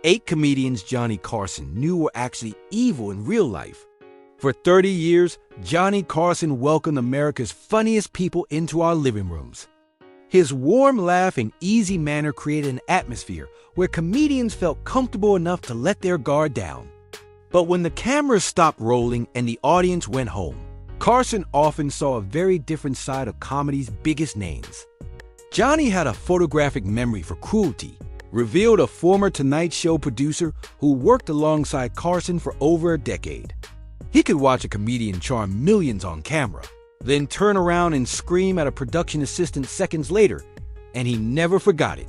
8 comedians Johnny Carson knew were actually evil in real life. For 30 years, Johnny Carson welcomed America's funniest people into our living rooms. His warm laugh and easy manner created an atmosphere where comedians felt comfortable enough to let their guard down. But when the cameras stopped rolling and the audience went home, Carson often saw a very different side of comedy's biggest names. Johnny had a photographic memory for cruelty, revealed a former Tonight Show producer who worked alongside Carson for over a decade. He could watch a comedian charm millions on camera, then turn around and scream at a production assistant seconds later, and he never forgot it.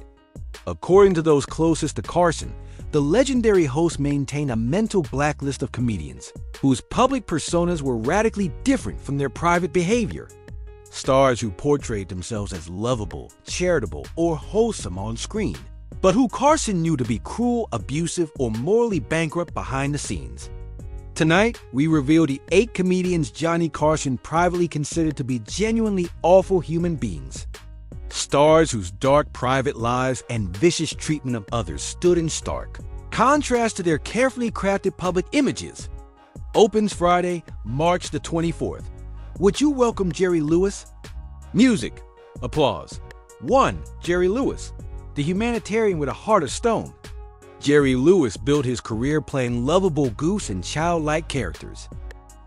According to those closest to Carson, the legendary host maintained a mental blacklist of comedians whose public personas were radically different from their private behavior. Stars who portrayed themselves as lovable, charitable, or wholesome on screen, but who Carson knew to be cruel, abusive, or morally bankrupt behind the scenes. Tonight, we reveal the 8 comedians Johnny Carson privately considered to be genuinely awful human beings. Stars whose dark private lives and vicious treatment of others stood in stark contrast to their carefully crafted public images. Opens Friday, March the 24th. Would you welcome Jerry Lewis? Music. Applause. 1. Jerry Lewis, the humanitarian with a heart of stone. Jerry Lewis built his career playing lovable goofs and childlike characters.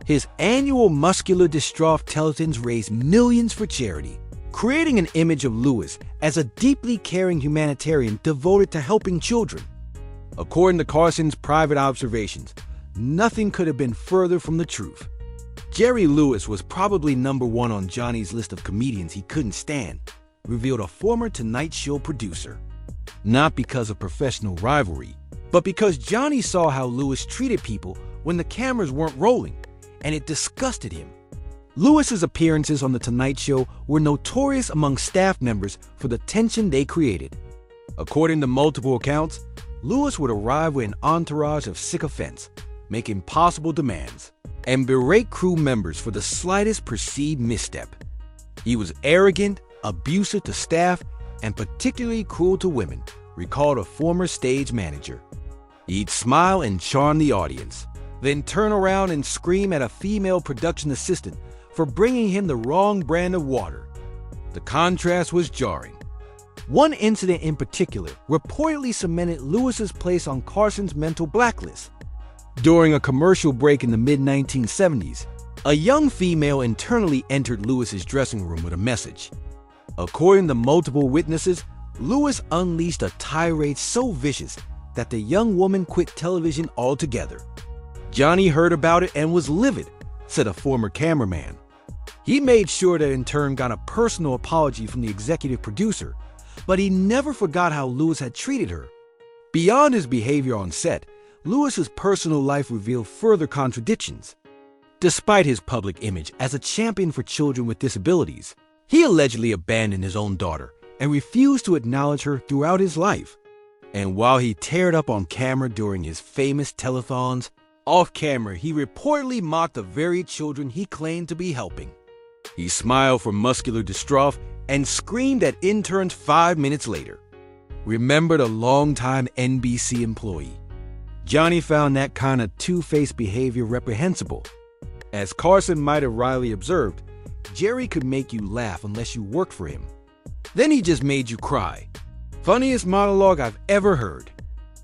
His annual muscular dystroph telethons raised millions for charity, creating an image of Lewis as a deeply caring humanitarian devoted to helping children. According to Carson's private observations, nothing could have been further from the truth. Jerry Lewis was probably number 1 on Johnny's list of comedians he couldn't stand, revealed a former Tonight Show producer. Not because of professional rivalry, but because Johnny saw how Lewis treated people when the cameras weren't rolling, and it disgusted him. Lewis's appearances on The Tonight Show were notorious among staff members for the tension they created. According to multiple accounts, Lewis would arrive with an entourage of sycophants, make impossible demands, and berate crew members for the slightest perceived misstep. He was arrogant, abusive to staff, and particularly cruel to women, recalled a former stage manager. He'd smile and charm the audience, then turn around and scream at a female production assistant for bringing him the wrong brand of water. The contrast was jarring. One incident in particular reportedly cemented Lewis's place on Carson's mental blacklist. During a commercial break in the mid-1970s, a young female internally entered Lewis's dressing room with a message. According to multiple witnesses, Lewis unleashed a tirade so vicious that the young woman quit television altogether. Johnny heard about it and was livid, said a former cameraman. He made sure that in turn got a personal apology from the executive producer, but he never forgot how Lewis had treated her. Beyond his behavior on set, Lewis's personal life revealed further contradictions. Despite his public image as a champion for children with disabilities, he allegedly abandoned his own daughter and refused to acknowledge her throughout his life. And while he teared up on camera during his famous telethons, off camera he reportedly mocked the very children he claimed to be helping. He smiled for muscular dystroph and screamed at interns 5 minutes later. Remembered a longtime NBC employee. Johnny found that kind of two-faced behavior reprehensible. As Carson might have wryly observed, Jerry could make you laugh unless you worked for him. Then he just made you cry. Funniest monologue I've ever heard.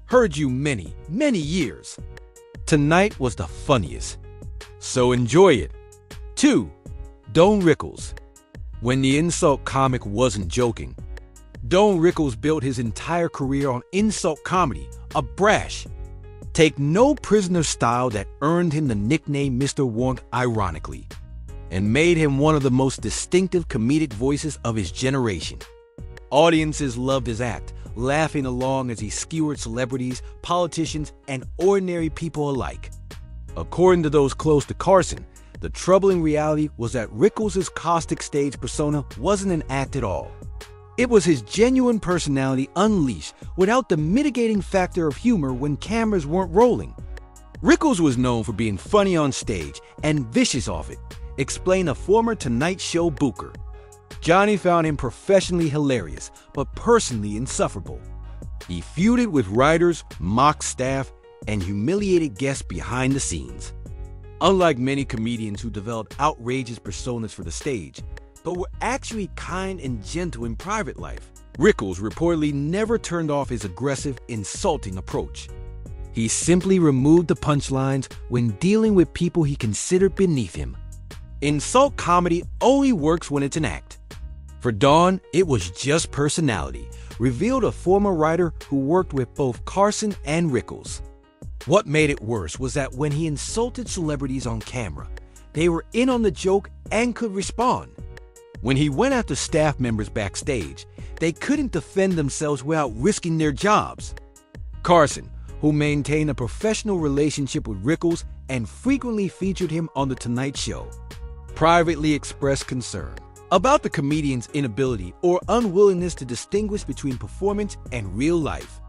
Heard you many, many years. Tonight was the funniest. So enjoy it. 2. Don Rickles. When the insult comic wasn't joking, Don Rickles built his entire career on insult comedy, a brash, take no prisoner style that earned him the nickname Mr. Warmth ironically, and made him one of the most distinctive comedic voices of his generation. Audiences loved his act, laughing along as he skewered celebrities, politicians, and ordinary people alike. According to those close to Carson, the troubling reality was that Rickles' caustic stage persona wasn't an act at all. It was his genuine personality unleashed without the mitigating factor of humor when cameras weren't rolling. Rickles was known for being funny on stage and vicious off it, explained a former Tonight Show booker. Johnny found him professionally hilarious, but personally insufferable. He feuded with writers, mocked staff, and humiliated guests behind the scenes. Unlike many comedians who developed outrageous personas for the stage, but were actually kind and gentle in private life, Rickles reportedly never turned off his aggressive, insulting approach. He simply removed the punchlines when dealing with people he considered beneath him. Insult comedy only works when it's an act. For Dawn, it was just personality, revealed a former writer who worked with both Carson and Rickles. What made it worse was that when he insulted celebrities on camera, they were in on the joke and could respond. When he went after staff members backstage, they couldn't defend themselves without risking their jobs. Carson, who maintained a professional relationship with Rickles and frequently featured him on The Tonight Show, privately expressed concern about the comedian's inability or unwillingness to distinguish between performance and real life.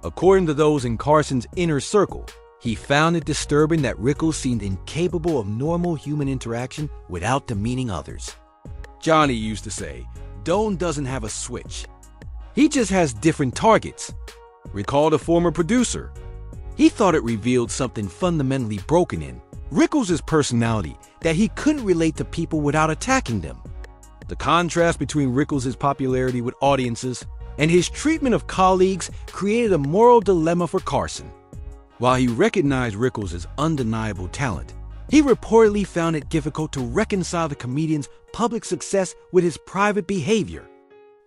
According to those in Carson's inner circle, he found it disturbing that Rickles seemed incapable of normal human interaction without demeaning others. Johnny used to say, "Doan doesn't have a switch. He just has different targets." Recalled a former producer. He thought it revealed something fundamentally broken in Rickles' personality, that he couldn't relate to people without attacking them. The contrast between Rickles' popularity with audiences and his treatment of colleagues created a moral dilemma for Carson. While he recognized Rickles' undeniable talent, he reportedly found it difficult to reconcile the comedian's public success with his private behavior.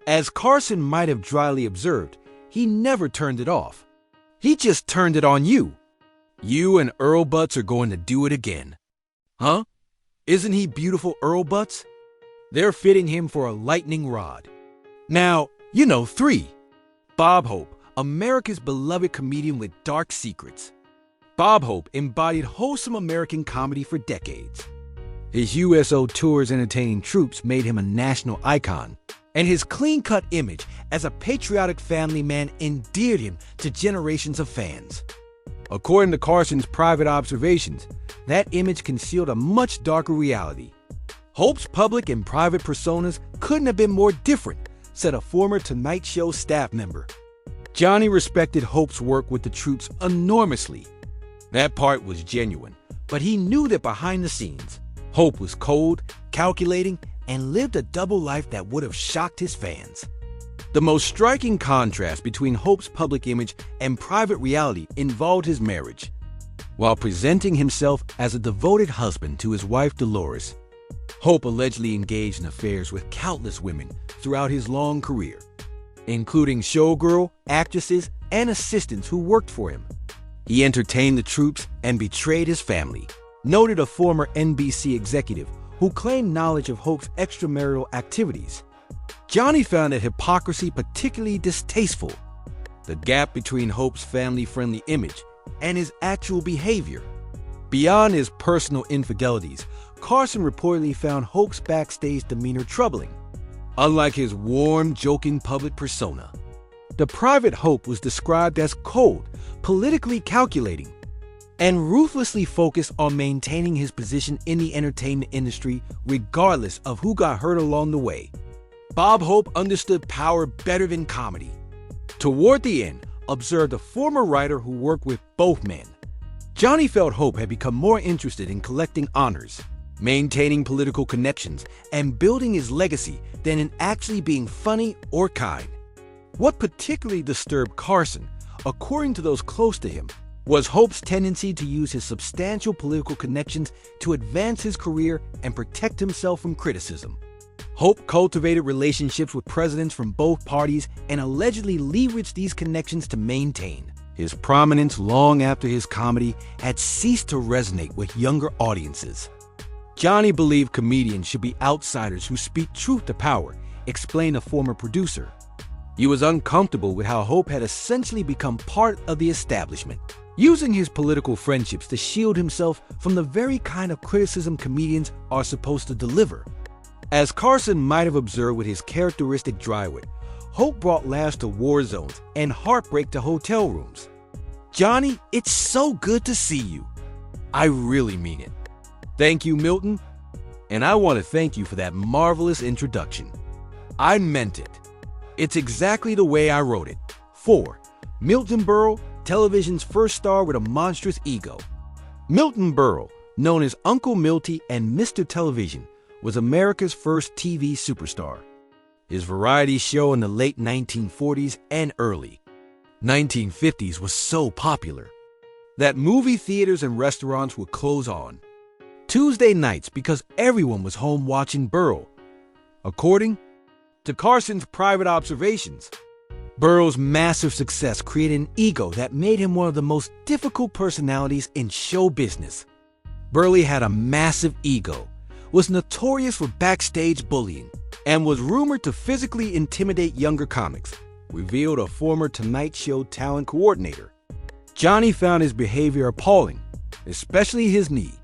As Carson might have dryly observed, he never turned it off. He just turned it on you. You and Earl Butz are going to do it again. Huh? Isn't he beautiful, Earl Butz? They're fitting him for a lightning rod. Now, 3. Bob Hope, America's beloved comedian with dark secrets. Bob Hope embodied wholesome American comedy for decades. His USO tours entertaining troops made him a national icon, and his clean-cut image as a patriotic family man endeared him to generations of fans. According to Carson's private observations, that image concealed a much darker reality. Hope's public and private personas couldn't have been more different, said a former Tonight Show staff member. Johnny respected Hope's work with the troops enormously. That part was genuine, but he knew that behind the scenes, Hope was cold, calculating, and lived a double life that would have shocked his fans. The most striking contrast between Hope's public image and private reality involved his marriage. While presenting himself as a devoted husband to his wife Dolores, Hope allegedly engaged in affairs with countless women throughout his long career, including showgirl, actresses, and assistants who worked for him. He entertained the troops and betrayed his family, noted a former NBC executive who claimed knowledge of Hope's extramarital activities. Johnny found that hypocrisy particularly distasteful. The gap between Hope's family-friendly image and his actual behavior. Beyond his personal infidelities, Carson reportedly found Hope's backstage demeanor troubling. Unlike his warm, joking public persona, the private Hope was described as cold, politically calculating, and ruthlessly focused on maintaining his position in the entertainment industry regardless of who got hurt along the way. Bob Hope understood power better than comedy. Toward the end, observed a former writer who worked with both men. Johnny felt Hope had become more interested in collecting honors, maintaining political connections, and building his legacy than in actually being funny or kind. What particularly disturbed Carson, according to those close to him, was Hope's tendency to use his substantial political connections to advance his career and protect himself from criticism. Hope cultivated relationships with presidents from both parties and allegedly leveraged these connections to maintain his prominence long after his comedy had ceased to resonate with younger audiences. Johnny believed comedians should be outsiders who speak truth to power, explained a former producer. He was uncomfortable with how Hope had essentially become part of the establishment, using his political friendships to shield himself from the very kind of criticism comedians are supposed to deliver. As Carson might have observed with his characteristic dry wit, Hope brought laughs to war zones and heartbreak to hotel rooms. Johnny, it's so good to see you. I really mean it. Thank you, Milton. And I want to thank you for that marvelous introduction. I meant it. It's exactly the way I wrote it. 4. Milton Berle, television's first star with a monstrous ego. Milton Berle, known as Uncle Milty and Mr. Television, was America's first TV superstar. His variety show in the late 1940s and early 1950s was so popular that movie theaters and restaurants would close on Tuesday nights because everyone was home watching Berle. According to Carson's private observations, Berle's massive success created an ego that made him one of the most difficult personalities in show business. Berle had a massive ego, was notorious for backstage bullying, and was rumored to physically intimidate younger comics, revealed a former Tonight Show talent coordinator. Johnny found his behavior appalling, especially his knee.